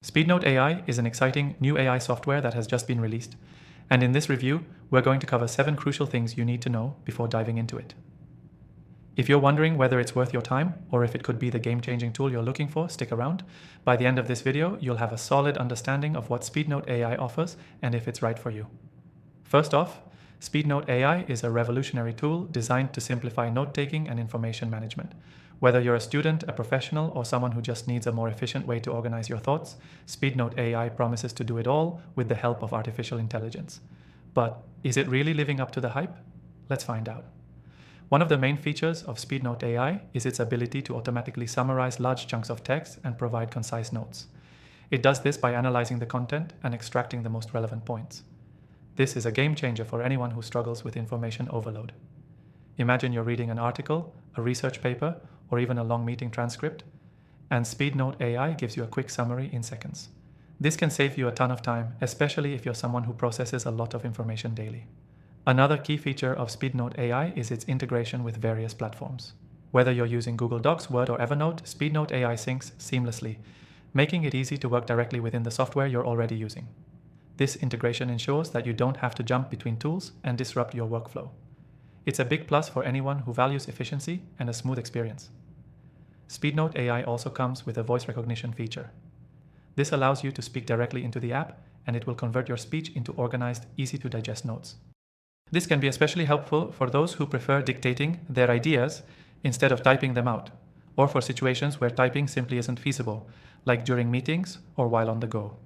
SpeedNote AI is an exciting new AI software that has just been released, and in this review, we're going to cover 7 crucial things you need to know before diving into it. If you're wondering whether it's worth your time or if it could be the game-changing tool you're looking for, stick around. By the end of this video, you'll have a solid understanding of what SpeedNote AI offers and if it's right for you. First off, SpeedNote AI is a revolutionary tool designed to simplify note-taking and information management. Whether you're a student, a professional, or someone who just needs a more efficient way to organize your thoughts, SpeedNote AI promises to do it all with the help of artificial intelligence. But is it really living up to the hype? Let's find out. One of the main features of SpeedNote AI is its ability to automatically summarize large chunks of text and provide concise notes. It does this by analyzing the content and extracting the most relevant points. This is a game changer for anyone who struggles with information overload. Imagine you're reading an article, a research paper, or even a long meeting transcript, and SpeedNote AI gives you a quick summary in seconds. This can save you a ton of time, especially if you're someone who processes a lot of information daily. Another key feature of SpeedNote AI is its integration with various platforms. Whether you're using Google Docs, Word, or Evernote, SpeedNote AI syncs seamlessly, making it easy to work directly within the software you're already using. This integration ensures that you don't have to jump between tools and disrupt your workflow. It's a big plus for anyone who values efficiency and a smooth experience. SpeedNote AI also comes with a voice recognition feature. This allows you to speak directly into the app, and it will convert your speech into organized, easy-to-digest notes. This can be especially helpful for those who prefer dictating their ideas instead of typing them out, or for situations where typing simply isn't feasible, like during meetings or while on the go.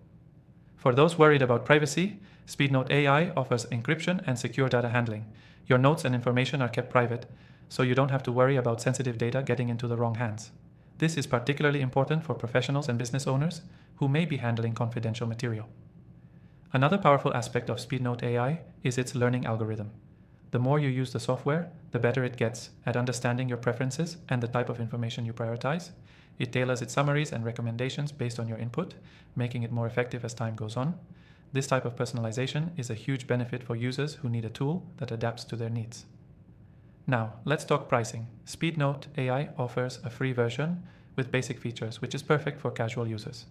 For those worried about privacy, SpeedNote AI offers encryption and secure data handling. Your notes and information are kept private, so you don't have to worry about sensitive data getting into the wrong hands. This is particularly important for professionals and business owners who may be handling confidential material. Another powerful aspect of SpeedNote AI is its learning algorithm. The more you use the software, the better it gets at understanding your preferences and the type of information you prioritize. It tailors its summaries and recommendations based on your input, making it more effective as time goes on. This type of personalization is a huge benefit for users who need a tool that adapts to their needs. Now, let's talk pricing. SpeedNote AI offers a free version with basic features, which is perfect for casual users.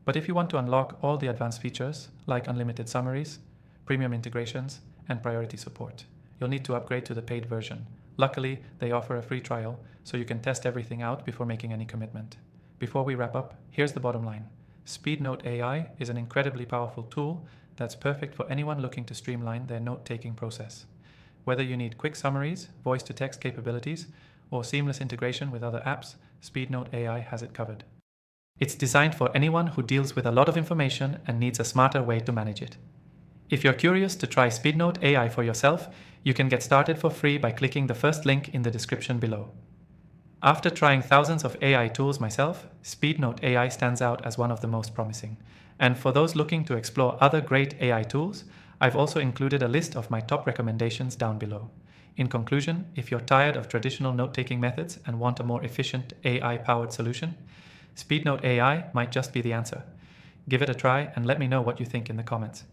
But if you want to unlock all the advanced features, like unlimited summaries, premium integrations, and priority support, you'll need to upgrade to the paid version. Luckily, they offer a free trial, so you can test everything out before making any commitment. Before we wrap up, here's the bottom line. SpeedNote AI is an incredibly powerful tool that's perfect for anyone looking to streamline their note-taking process. Whether you need quick summaries, voice-to-text capabilities, or seamless integration with other apps, SpeedNote AI has it covered. It's designed for anyone who deals with a lot of information and needs a smarter way to manage it. If you're curious to try SpeedNote AI for yourself, you can get started for free by clicking the first link in the description below. After trying thousands of AI tools myself, SpeedNote AI stands out as one of the most promising. And for those looking to explore other great AI tools, I've also included a list of my top recommendations down below. In conclusion, if you're tired of traditional note-taking methods and want a more efficient AI-powered solution, SpeedNote AI might just be the answer. Give it a try and let me know what you think in the comments.